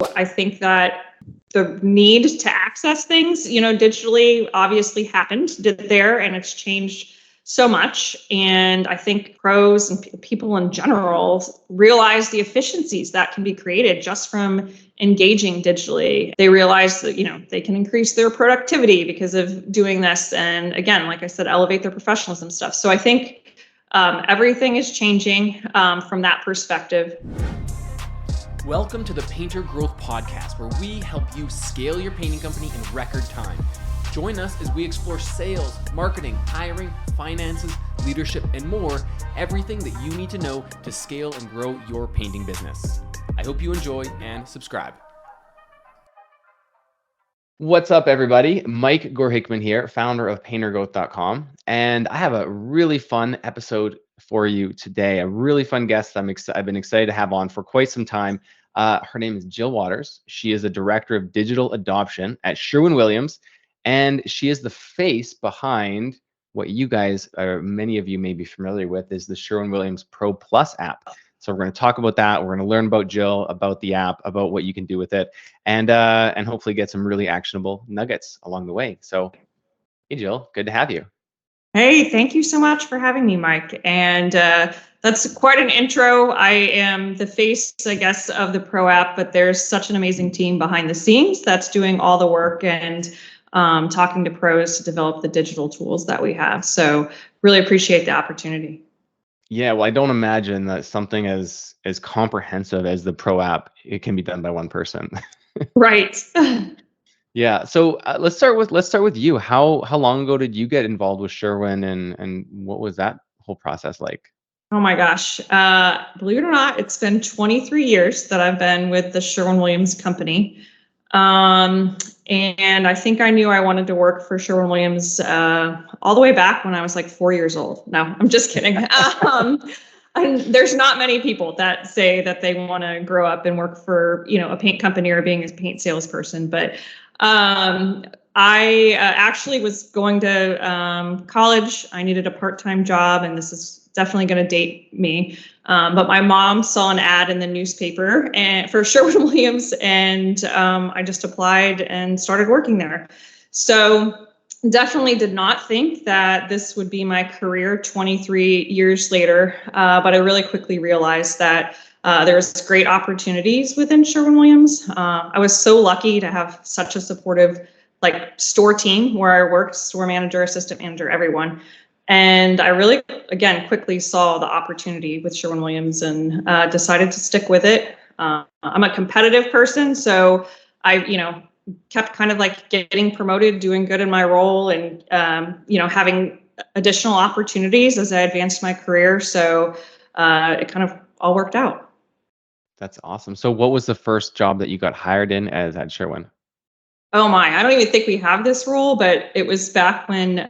I think that the need to access things, digitally obviously did there, and it's changed so much. And I think pros and people in general realize the efficiencies that can be created just from engaging digitally. They realize that, they can increase their productivity because of doing this. And again, like I said, elevate their professionalism stuff. So I think everything is changing from that perspective. Welcome to the Painter Growth Podcast, where we help you scale your painting company in record time. Join us as we explore sales, marketing, hiring, finances, leadership, and more, everything that you need to know to scale and grow your painting business. I hope you enjoy and subscribe. What's up, everybody? Mike Gorhickman here, founder of paintergrowth.com, and I have a really fun episode for you today. A really fun guest I've been excited to have on for quite some time. Her name is Jill Waters. She is the director of digital adoption at Sherwin-Williams, and she is the face behind what you guys, or many of you may be familiar with, is the Sherwin-Williams PRO app. So we're going to talk about that. We're going to learn about Jill, about the app, about what you can do with it, and hopefully get some really actionable nuggets along the way. So, hey, Jill, good to have you. Hey, thank you so much for having me, Mike. And that's quite an intro. I am the face, I guess, of the Pro app, but there's such an amazing team behind the scenes that's doing all the work and talking to pros to develop the digital tools that we have. So really appreciate the opportunity. Yeah, well, I don't imagine that something as comprehensive as the Pro app, it can be done by one person. Right. Yeah. So let's start with you. How long ago did you get involved with Sherwin, and what was that whole process like? Oh my gosh. Believe it or not, it's been 23 years that I've been with the Sherwin-Williams company. And I think I knew I wanted to work for Sherwin-Williams all the way back when I was like 4 years old. No, I'm just kidding. And there's not many people that say that they want to grow up and work for, a paint company or being a paint salesperson. But I actually was going to college. I needed a part-time job, and this is definitely going to date me. But my mom saw an ad in the newspaper for Sherwin-Williams, and I just applied and started working there. So definitely did not think that this would be my career 23 years later, but I really quickly realized that there was great opportunities within Sherwin-Williams. I was so lucky to have such a supportive store team where I worked, store manager, assistant manager, everyone. And I really, again, quickly saw the opportunity with Sherwin-Williams and decided to stick with it. I'm a competitive person, so I, kept kind of getting promoted, doing good in my role, and having additional opportunities as I advanced my career. So it kind of all worked out. That's awesome. So what was the first job that you got hired in as at Sherwin? Oh my, I don't even think we have this rule, but it was back when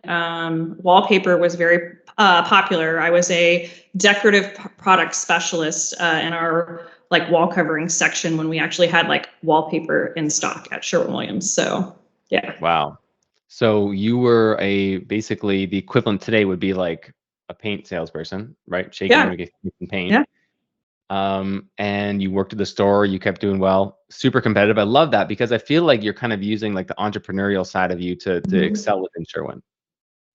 wallpaper was very popular. I was a decorative product specialist in our wall covering section when we actually had wallpaper in stock at Sherwin-Williams. So yeah. Wow. So you were basically the equivalent today would be like a paint salesperson, right? Shaking paint. Yeah. And you worked at the store, you kept doing well, super competitive. I love that because I feel like you're kind of using the entrepreneurial side of you to excel within Sherwin.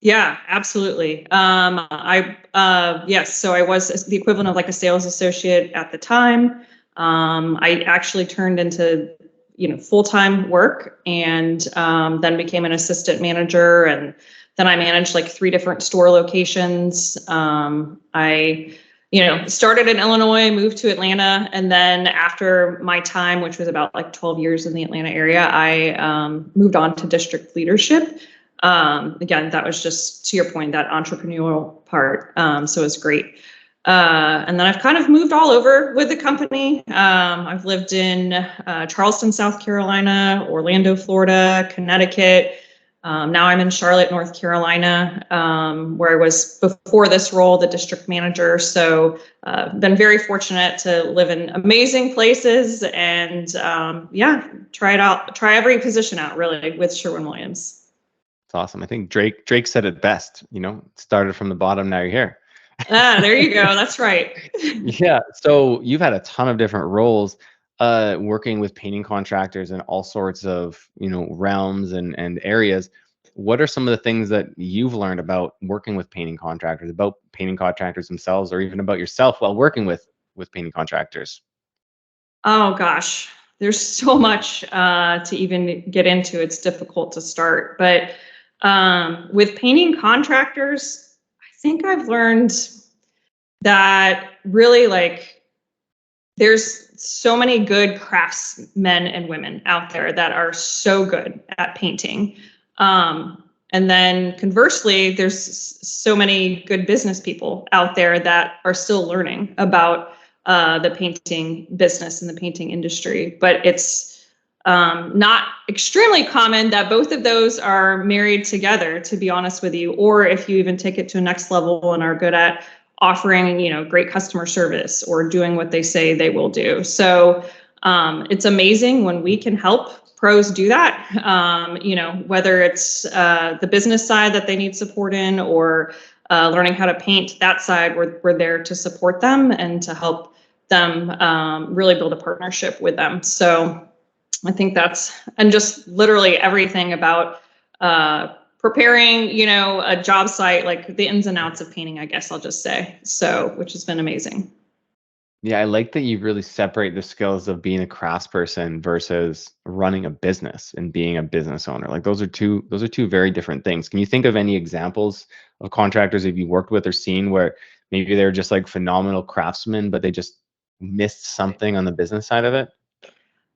Yeah, absolutely. Yes. So I was the equivalent of a sales associate at the time. I actually turned into, full-time work, and then became an assistant manager. And then I managed 3 different store locations. I started in Illinois, moved to Atlanta, and then after my time, which was about 12 years in the Atlanta area, I moved on to district leadership. Again, that was just, to your point, that entrepreneurial part. So it was great. And then I've kind of moved all over with the company. I've lived in Charleston, South Carolina, Orlando, Florida, Connecticut. Now I'm in Charlotte, North Carolina, where I was before this role, the district manager. So been very fortunate to live in amazing places and try every position out really with Sherwin-Williams. It's awesome. I think Drake said it best, started from the bottom, now you're here. There you go. That's right. Yeah. So you've had a ton of different roles. working with painting contractors in all sorts of, realms and areas. What are some of the things that you've learned about working with painting contractors, about painting contractors themselves, or even about yourself while working with painting contractors? Oh gosh, there's so much to even get into. It's difficult to start, but with painting contractors, I think I've learned that really like there's so many good craftsmen and women out there that are so good at painting. And then conversely, there's so many good business people out there that are still learning about the painting business and the painting industry. But it's not extremely common that both of those are married together, to be honest with you, or if you even take it to a next level and are good at offering, great customer service or doing what they say they will do. So it's amazing when we can help pros do that. Whether it's the business side that they need support in or learning how to paint that side, we're there to support them and to help them really build a partnership with them. So I think and just literally everything about preparing, a job site, like the ins and outs of painting, I guess I'll just say. So, which has been amazing. Yeah, I like that you really separate the skills of being a craftsperson versus running a business and being a business owner. Like those are two very different things. Can you think of any examples of contractors that you worked with or seen where maybe they're just like phenomenal craftsmen, but they just missed something on the business side of it?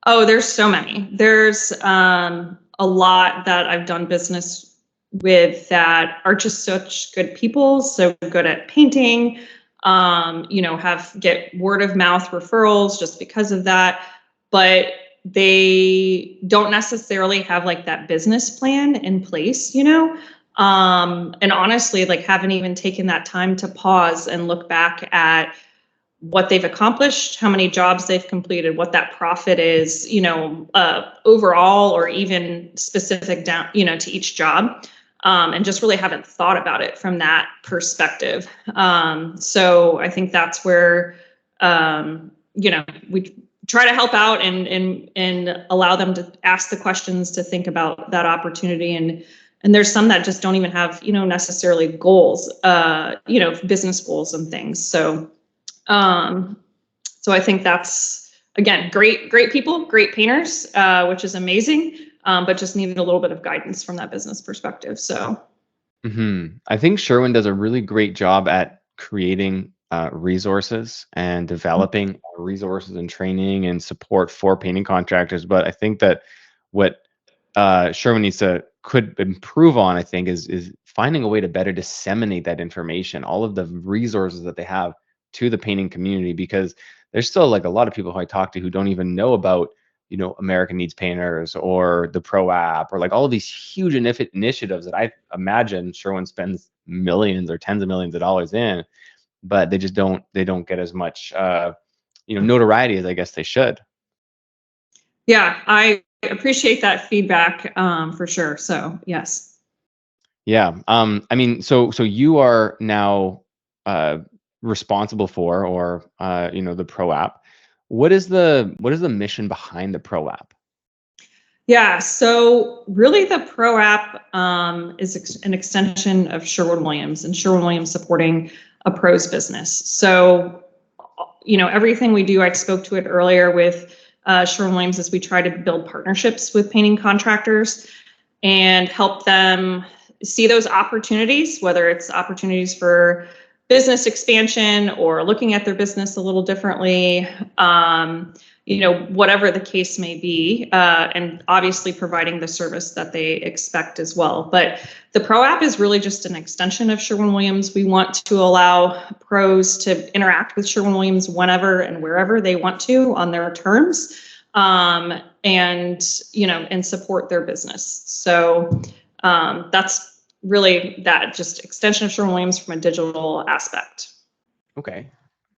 Oh, there's so many. There's a lot that I've done business with that are just such good people, so good at painting, get word of mouth referrals just because of that. But they don't necessarily have like that business plan in place, and honestly, like haven't even taken that time to pause and look back at what they've accomplished, how many jobs they've completed, what that profit is, overall, or even specific down, to each job. And just really haven't thought about it from that perspective. So I think that's where, we try to help out and allow them to ask the questions, to think about that opportunity. And there's some that just don't even have, necessarily goals, business goals and things. So I think that's, again, great people, great painters, which is amazing, but just needed a little bit of guidance from that business perspective. So. I think Sherwin does a really great job at creating resources and developing resources and training and support for painting contractors. But I think that what Sherwin could improve on, I think, is finding a way to better disseminate that information, all of the resources that they have to the painting community, because there's still like a lot of people who I talk to who don't even know about, American Needs Painters or the Pro App or like all of these huge initiatives that I imagine Sherwin spends millions or tens of millions of dollars in, but they don't get as much notoriety as I guess they should. Yeah, I appreciate that feedback, for sure. So yes. Yeah. I mean, so you are now responsible for, or the Pro App. What is the mission behind the Pro App? Yeah, so really the Pro App is an extension of Sherwin-Williams, and Sherwin-Williams supporting a pro's business. So, everything we do, I spoke to it earlier with Sherwin-Williams, is we try to build partnerships with painting contractors and help them see those opportunities, whether it's opportunities for business expansion or looking at their business a little differently, whatever the case may be, and obviously providing the service that they expect as well. But the Pro App is really just an extension of Sherwin-Williams. We want to allow pros to interact with Sherwin-Williams whenever and wherever they want to on their terms, and support their business. So that's really that, just extension of Sherwin-Williams from a digital aspect. Okay.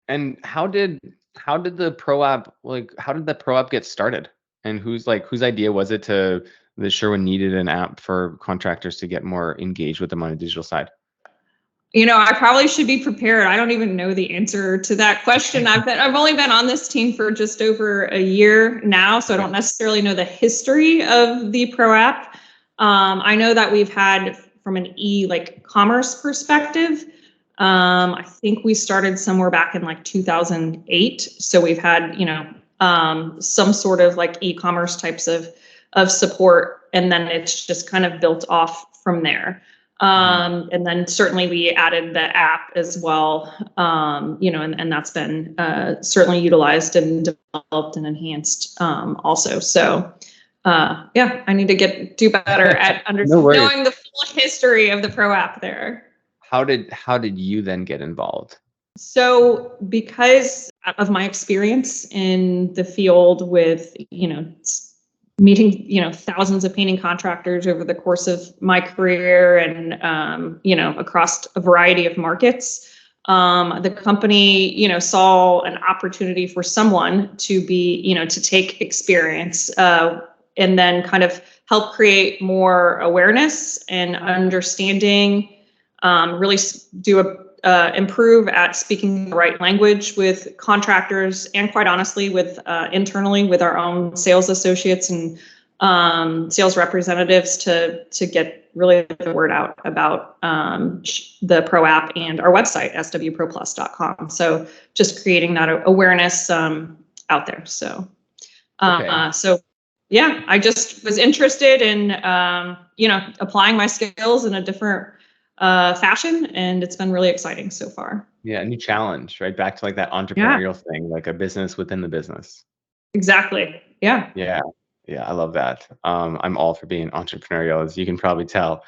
And how did the Pro App, like, how did the Pro App get started? And whose idea was it that Sherwin needed an app for contractors to get more engaged with them on a digital side? I probably should be prepared. I don't even know the answer to that question. I've only been on this team for just over a year now, so I don't necessarily know the history of the Pro App. I know that we've had from an commerce perspective. I think we started somewhere back in 2008. So we've had, some sort of e-commerce types of support, and then it's just kind of built off from there. And then certainly we added the app as well, and that's been certainly utilized and developed and enhanced also. So I need to do better at knowing the full history of the Pro App there. How did you then get involved? So because of my experience in the field with, meeting, thousands of painting contractors over the course of my career and, across a variety of markets, the company, saw an opportunity for someone to be, to take experience and then kind of help create more awareness and understanding, really improve at speaking the right language with contractors, and quite honestly with internally with our own sales associates and sales representatives to get really the word out about the Pro App and our website, swproplus.com. So just creating that awareness out there. So I just was interested in applying my skills in a different fashion, and it's been really exciting so far. Yeah, a new challenge, right? Back to that entrepreneurial thing, like a business within the business. Exactly. Yeah. Yeah, I love that. I'm all for being entrepreneurial, as you can probably tell.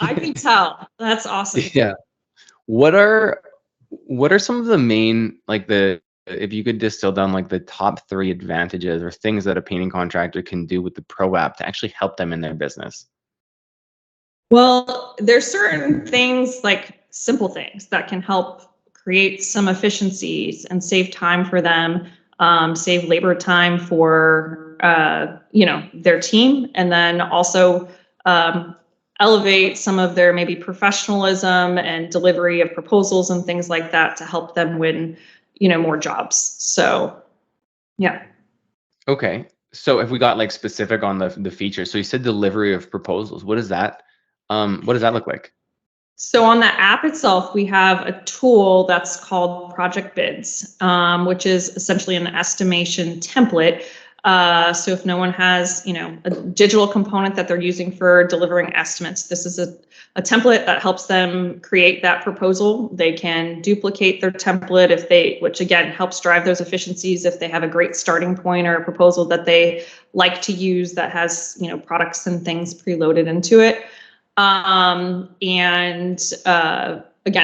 I can tell. That's awesome. Yeah. What are some of the main if you could distill down the top 3 advantages or things that a painting contractor can do with the Pro App to actually help them in their business? Well, there's certain things, simple things, that can help create some efficiencies and save time for them, save labor time for their team, and then also elevate some of their maybe professionalism and delivery of proposals and things like that to help them win more jobs. So yeah. Okay, so if we got specific on the features, so you said delivery of proposals. What does that look like? So on the app itself, we have a tool that's called Project Bids, which is essentially an estimation template. So if no one has, a digital component that they're using for delivering estimates, this is a template that helps them create that proposal. They can duplicate their template which again helps drive those efficiencies if they have a great starting point or a proposal that they like to use that has, products and things preloaded into it. Again,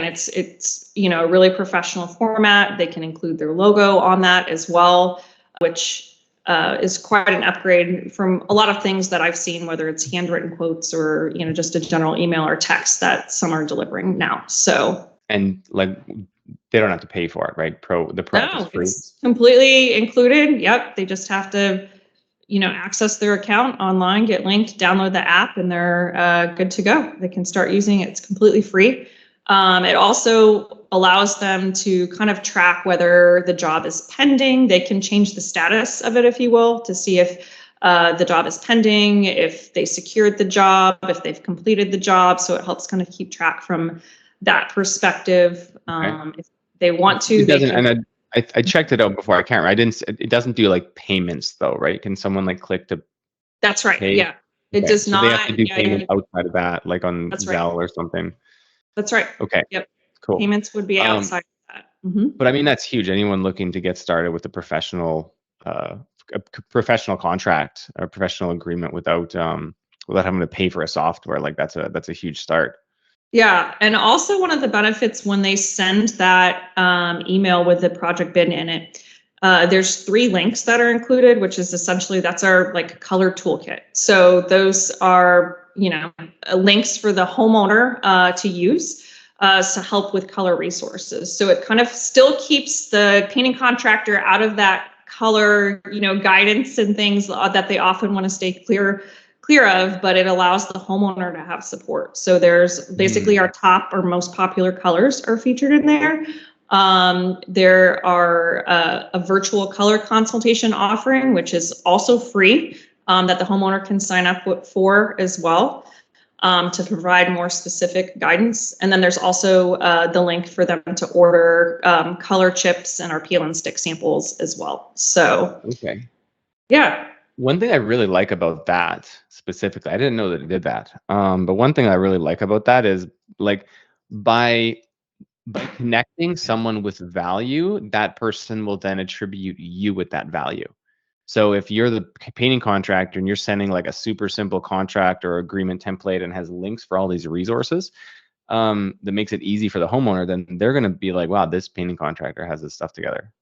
it's a really professional format. They can include their logo on that as well, which is quite an upgrade from a lot of things that I've seen, whether it's handwritten quotes or just a general email or text that some are delivering now. So they don't have to pay for it, right? The Pro is free. It's completely included. Yep, they just have to access their account online, get linked, download the app, and they're good to go. They can start using it. It's completely free. It also allows them to kind of track whether the job is pending. They can change the status of it, if you will, to see if the job is pending, if they secured the job, if they've completed the job. So it helps kind of keep track from that perspective. If they want to, I checked it out before. It doesn't do payments though, right? Can someone click to? That's right. Pay? Yeah. It does not. They have to do payment outside of that, on Zelle or something. That's right. Okay. Yep. Cool. Payments would be outside of that. Mm-hmm. But that's huge. Anyone looking to get started with a professional contract or professional agreement without having to pay for a software, that's a huge start. Yeah. And also one of the benefits when they send that email with the project bid in it, there's 3 links that are included, which is essentially, that's our color toolkit. So those are, links for the homeowner to use to help with color resources. So it kind of still keeps the painting contractor out of that color, guidance and things that they often want to stay clear clear of, but it allows the homeowner to have support. So there's basically our top or most popular colors are featured in there. There are a virtual color consultation offering, which is also free, that the homeowner can sign up for as well, to provide more specific guidance. And then there's also the link for them to order color chips and our peel and stick samples as well. So, Okay. yeah. One thing I really like about that specifically, I didn't know that it did that. But one thing I really like about that is like by connecting someone with value, that person will then attribute you with that value. So if you're the painting contractor and you're sending like a super simple contract or agreement template and has links for all these resources, that makes it easy for the homeowner, then they're going to be like, wow, this painting contractor has this stuff together.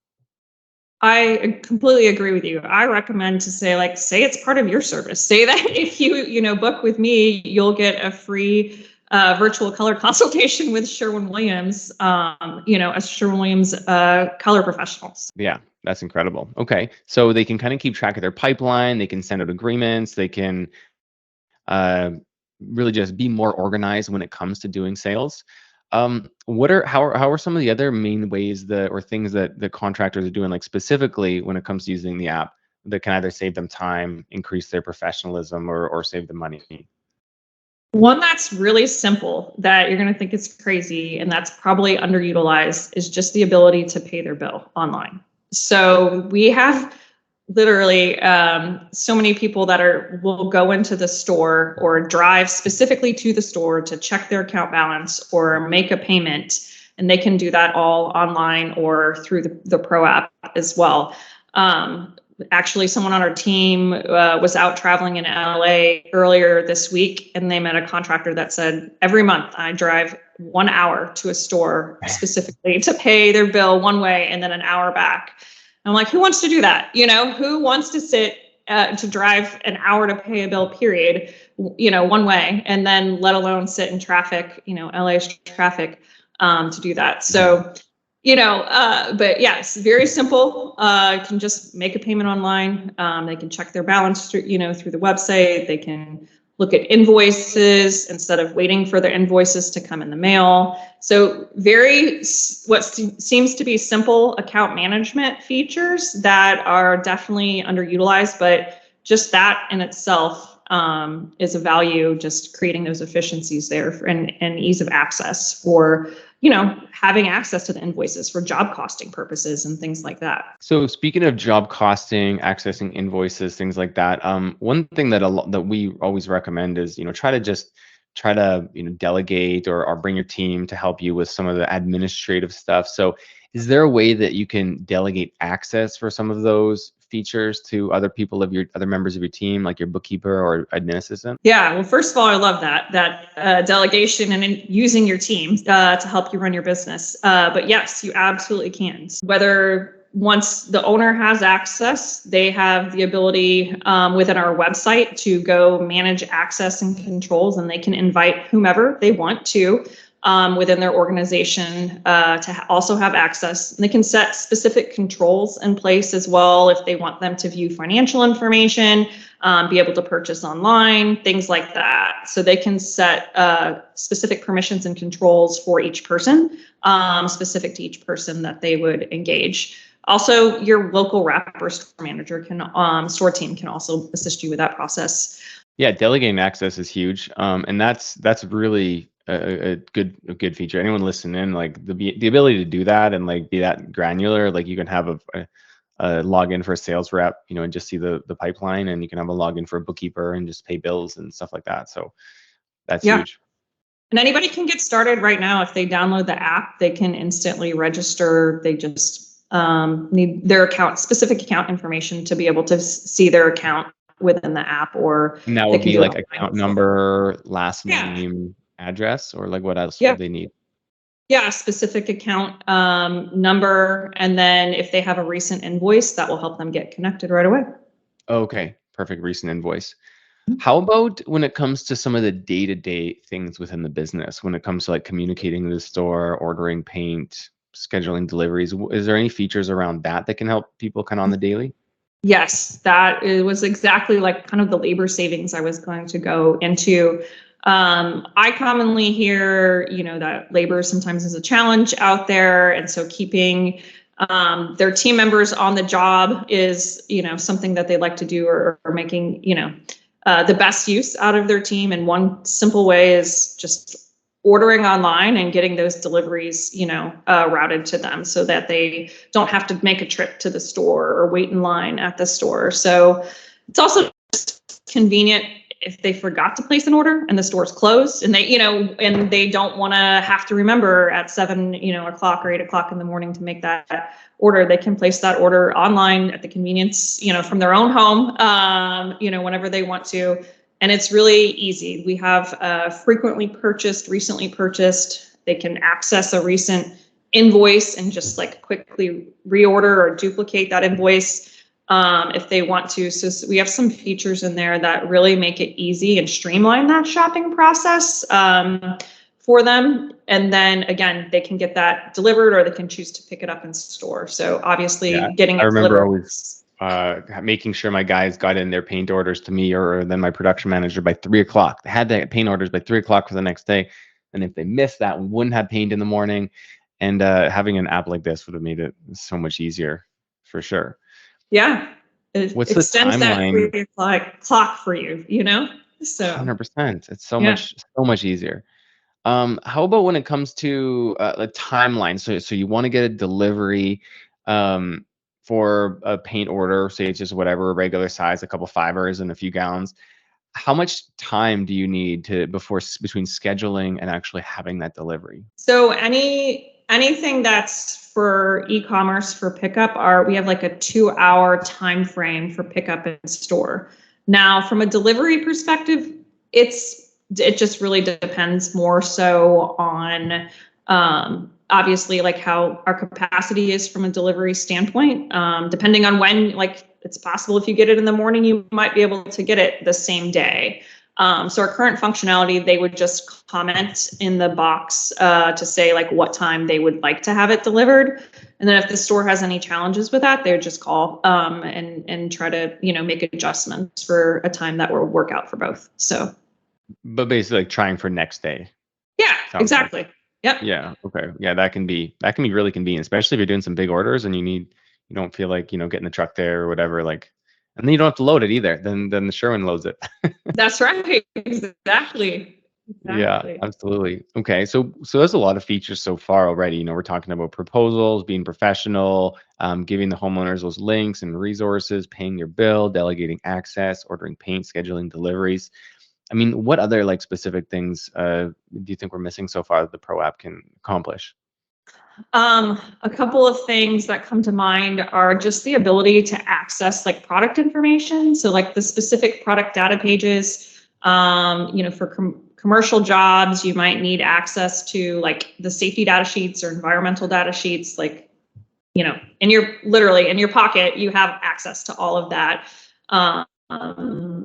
I completely agree with you. I recommend to say it's part of your service. Say that if you book with me, you'll get a free virtual color consultation with Sherwin-Williams, as Sherwin-Williams color professionals. Yeah, that's incredible. Okay. So they can kind of keep track of their pipeline. They can send out agreements. They can really just be more organized when it comes to doing sales. How are some of the other main ways or things that the contractors are doing, like specifically when it comes to using the app, that can either save them time, increase their professionalism, or save them money? One that's really simple that you're going to think is crazy and that's probably underutilized is just the ability to pay their bill online. So we have literally so many people that will go into the store or drive specifically to the store to check their account balance or make a payment, and they can do that all online or through the Pro app as well. Actually, someone on our team was out traveling in LA earlier this week, and they met a contractor that said, every month I drive 1 hour to a store specifically to pay their bill one way and then an hour back. I'm like, who wants to do that? Who wants to sit to drive an hour to pay a bill, period, one way, and then let alone sit in traffic, LA's traffic to do that. So, but yes, very simple. Can just make a payment online. They can check their balance through the website. They can look at invoices instead of waiting for their invoices to come in the mail. So what seems to be simple account management features that are definitely underutilized, but just that in itself is a value, just creating those efficiencies there and ease of access for having access to the invoices for job costing purposes and things like that. So speaking of job costing, accessing invoices, things like that, one thing that we always recommend is, try to delegate or bring your team to help you with some of the administrative stuff. So is there a way that you can delegate access for some of those features to other members of your team, like your bookkeeper or admin assistant? Yeah, well, first of all, I love that delegation and using your team to help you run your business. But yes, you absolutely can. Whether once the owner has access, they have the ability within our website to go manage access and controls, and they can invite whomever they want to within their organization to also have access. And they can set specific controls in place as well if they want them to view financial information, be able to purchase online, things like that. So they can set specific permissions and controls for each person, specific to each person that they would engage. Also, your local rep or store manager store team can also assist you with that process. Yeah, delegating access is huge, and that's really a good feature. Anyone listening, like the ability to do that and like be that granular, like you can have a login for a sales rep, and just see the pipeline, and you can have a login for a bookkeeper and just pay bills and stuff like that. So that's huge. And anybody can get started right now. If they download the app, they can instantly register. They just need their specific account information to be able to see their account within the app, and that would be like account number, last name, address, or like what else would they need? Yeah, specific account number, and then if they have a recent invoice, that will help them get connected right away. Okay, perfect. Recent invoice. How about when it comes to some of the day-to-day things within the business, when it comes to like communicating with the store, ordering paint, scheduling deliveries? Is there any features around that can help people kind of on the daily? Yes, it was exactly like kind of the labor savings I was going to go into. I commonly hear, that labor sometimes is a challenge out there. And so keeping their team members on the job is, something that they like to do, or making, the best use out of their team. And one simple way is just ordering online and getting those deliveries, routed to them so that they don't have to make a trip to the store or wait in line at the store. So it's also convenient if they forgot to place an order and the store's closed, and they don't want to have to remember at 7, o'clock or 8 o'clock in the morning to make that order. They can place that order online at the convenience, from their own home, whenever they want to. And it's really easy. We have recently purchased. They can access a recent invoice and just like quickly reorder or duplicate that invoice if they want to. So we have some features in there that really make it easy and streamline that shopping process for them. And then again, they can get that delivered, or they can choose to pick it up in store. So obviously getting it I remember delivered. always making sure my guys got in their paint orders to me, or then my production manager, by 3 o'clock. They had the paint orders by 3 o'clock for the next day. And if they missed that, we wouldn't have paint in the morning. And having an app like this would have made it so much easier, for sure. Yeah. It What's the extends that timeline? 3 o'clock clock for you, So 100%. It's so much easier. How about when it comes to the timeline? So you want to get a delivery for a paint order, say it's just whatever, regular size, a couple fibers and a few gallons. How much time do you need between scheduling and actually having that delivery? So anything that's for e-commerce for pickup, we have like a 2-hour time frame for pickup in store. Now, from a delivery perspective, it just really depends more so on obviously like how our capacity is from a delivery standpoint. Depending on when, like, it's possible if you get it in the morning, you might be able to get it the same day. So our current functionality, they would just comment in the box to say like what time they would like to have it delivered. And then if the store has any challenges with that, they would just call and try to, make adjustments for a time that will work out for both. So. But basically like trying for next day. Yeah, Sounds exactly. like. Yep. Yeah. Okay. Yeah, that can be really convenient, especially if you're doing some big orders and you don't feel like, getting the truck there or whatever, like, and then you don't have to load it either. Then the Sherwin loads it. That's right. Exactly. Yeah, absolutely. Okay. So there's a lot of features so far already. We're talking about proposals, being professional, giving the homeowners those links and resources, paying your bill, delegating access, ordering paint, scheduling deliveries. I mean, what other like specific things do you think we're missing so far that the Pro app can accomplish? A couple of things that come to mind are just the ability to access like product information. So like the specific product data pages, for commercial jobs, you might need access to like the safety data sheets or environmental data sheets, like, literally in your pocket, you have access to all of that.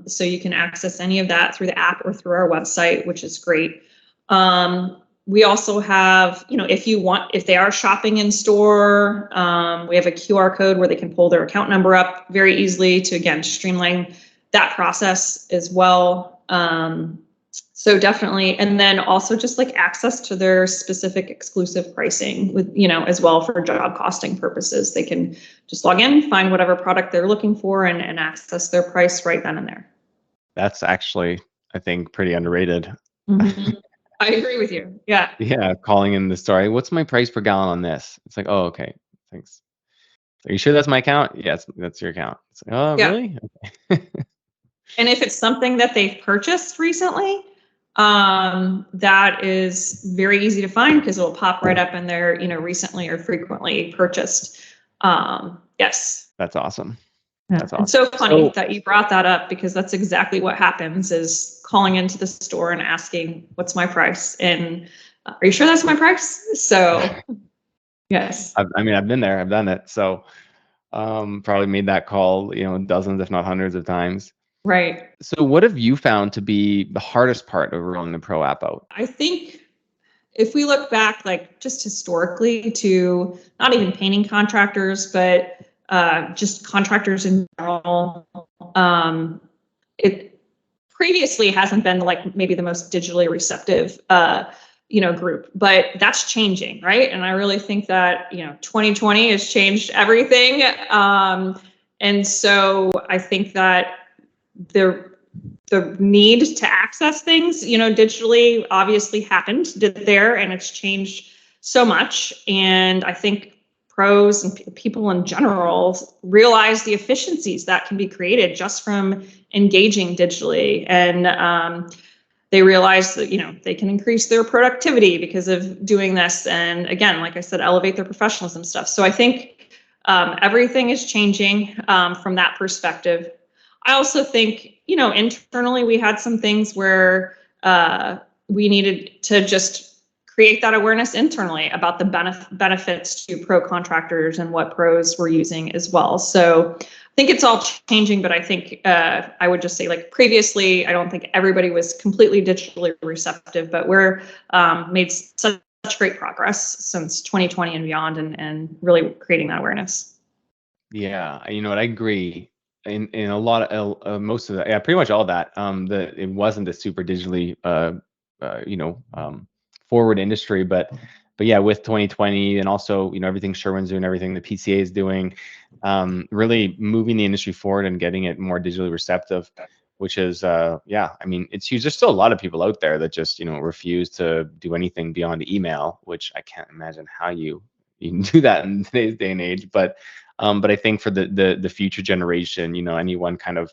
So you can access any of that through the app or through our website, which is great. We also have, if they are shopping in store, we have a QR code where they can pull their account number up very easily to, again, streamline that process as well. So definitely. And then also just like access to their specific exclusive pricing with, as well for job costing purposes. They can just log in, find whatever product they're looking for and access their price right then and there. That's actually, I think, pretty underrated. Mm-hmm. I agree with you. Yeah. Yeah. Calling in the store. What's my price per gallon on this? It's like, oh, okay. Thanks. Are you sure that's my account? Yes, that's your account. It's like, oh, yeah. Really? Okay. And if it's something that they've purchased recently, that is very easy to find because it will pop right up in there, recently or frequently purchased. Yes. That's awesome. Yeah. That's awesome. It's so funny that you brought that up because that's exactly what happens is calling into the store and asking, what's my price? And are you sure that's my price? So yes. I've been there, I've done it. So probably made that call, dozens, if not hundreds of times. Right. So what have you found to be the hardest part of rolling the Pro app out? I think if we look back, like just historically to not even painting contractors, but just contractors in general. It previously hasn't been like maybe the most digitally receptive, group, but that's changing, right? And I really think that, 2020 has changed everything. And so I think that the need to access things, digitally obviously did there, and it's changed so much. And I think pros and people in general realize the efficiencies that can be created just from engaging digitally. And they realize that, they can increase their productivity because of doing this. And again, like I said, elevate their professionalism stuff. So I think everything is changing from that perspective. I also think, internally we had some things where we needed to just create that awareness internally about the benefits to pro contractors and what pros were using as well. So I think it's all changing, but I think I would just say, like previously, I don't think everybody was completely digitally receptive, but we're made such great progress since 2020 and beyond, and really creating that awareness. Yeah, you know what? I agree in a lot of most of that. Yeah, pretty much all that. That it wasn't a super digitally forward industry, but yeah, with 2020 and also everything Sherwin's doing, everything the PCA is doing, really moving the industry forward and getting it more digitally receptive, which is I mean, it's huge. There's still a lot of people out there that just refuse to do anything beyond email, which I can't imagine how you can do that in today's day and age. But I think for the future generation, anyone kind of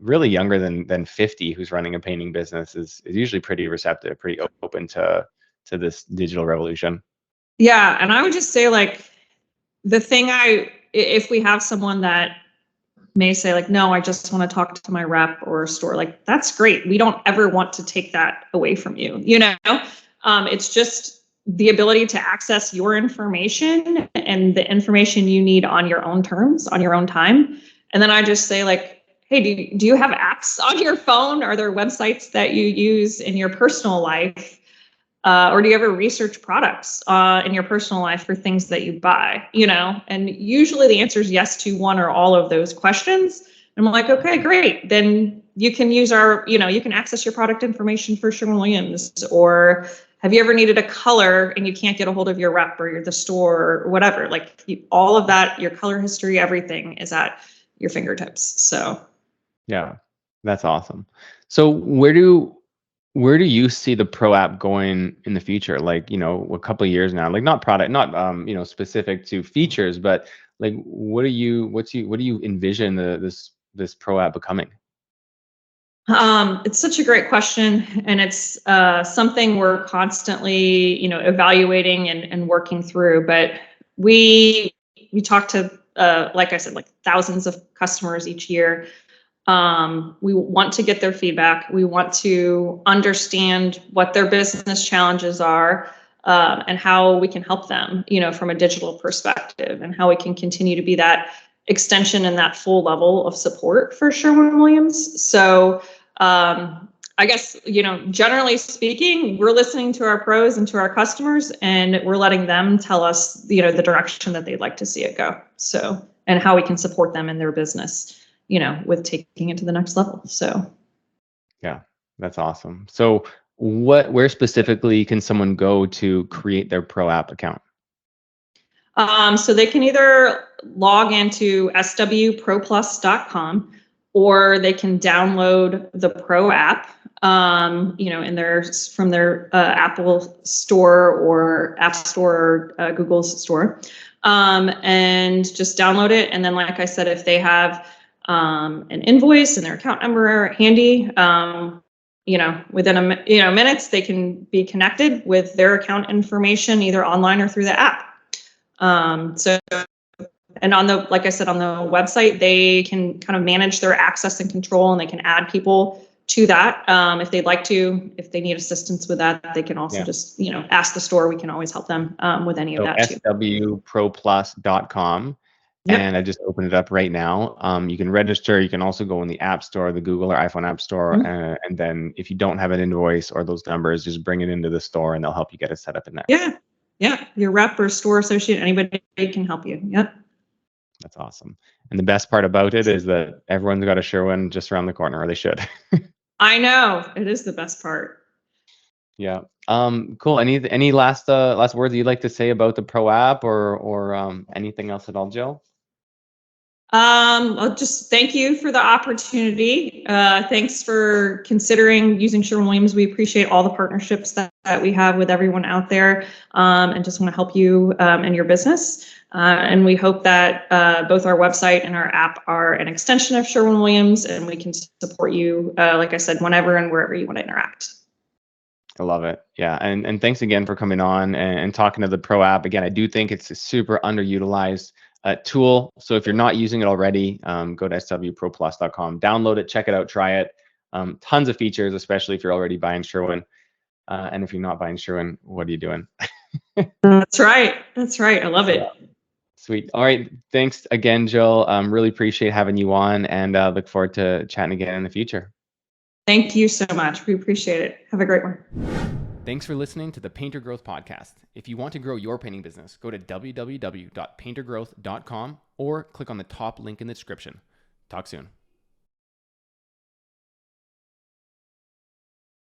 really younger than 50 who's running a painting business is usually pretty receptive, pretty open to this digital revolution. Yeah, and I would just say, like, if we have someone that may say like, no, I just want to talk to my rep or a store, like, that's great. We don't ever want to take that away from you. It's just the ability to access your information and the information you need on your own terms, on your own time. And then I just say, like, hey, do you have apps on your phone? Are there websites that you use in your personal life? Or do you ever research products in your personal life for things that you buy? And usually the answer is yes to one or all of those questions. And I'm like, okay, great. Then you can use you can access your product information for Sherwin-Williams. Or have you ever needed a color and you can't get a hold of your rep or the store or whatever? Like, all of that, your color history, everything is at your fingertips. So. Yeah, that's awesome. So where do you see the Pro app going in the future? Like, a couple of years now, like not specific to features, but like, what do you envision this Pro app becoming? It's such a great question, and it's something we're constantly, evaluating and working through. But we talk to, like I said, like thousands of customers each year. We want to get their feedback. We want to understand what their business challenges are, and how we can help them, from a digital perspective, and how we can continue to be that extension and that full level of support for Sherwin-Williams. So I guess, generally speaking, we're listening to our pros and to our customers, and we're letting them tell us, the direction that they'd like to see it go. So, and how we can support them in their business, with taking it to the next level. So. Yeah, that's awesome. So where specifically can someone go to create their Pro app account? So they can either log into swproplus.com, or they can download the Pro app, from their Apple Store or App Store or Google's store, and just download it. And then, like I said, if they have an invoice and their account number handy, within minutes, they can be connected with their account information either online or through the app. And like I said, on the website, they can kind of manage their access and control, and they can add people to that if they'd like to. If they need assistance with that, they can also just ask the store. We can always help them with any of that too. swproplus.com. Yep. And I just opened it up right now. You can register. You can also go in the App Store, the Google or iPhone App Store. Mm-hmm. And then if you don't have an invoice or those numbers, just bring it into the store and they'll help you get it set up in there. Yeah. Yeah, your rep or store associate, anybody can help you. Yep. That's awesome. And the best part about it is that everyone's got a Sherwin just around the corner, or they should. I know. It is the best part. Yeah. Cool. Any last words you'd like to say about the Pro app, or anything else at all, Jill? I'll just thank you for the opportunity. Thanks for considering using Sherwin-Williams. We appreciate all the partnerships that we have with everyone out there, and just want to help you in your business. And we hope that both our website and our app are an extension of Sherwin-Williams, and we can support you, like I said, whenever and wherever you want to interact. I love it. Yeah. And thanks again for coming on and talking to the Pro app. Again, I do think it's a super underutilized tool. So if you're not using it already, go to swproplus.com, download it, check it out, try it. Tons of features, especially if you're already buying Sherwin. And if you're not buying Sherwin, what are you doing? That's right. That's right. I love it. Yeah. Sweet. All right. Thanks again, Jill. Really appreciate having you on, and look forward to chatting again in the future. Thank you so much. We appreciate it. Have a great one. Thanks for listening to the Painter Growth Podcast. If you want to grow your painting business, go to www.paintergrowth.com or click on the top link in the description. Talk soon.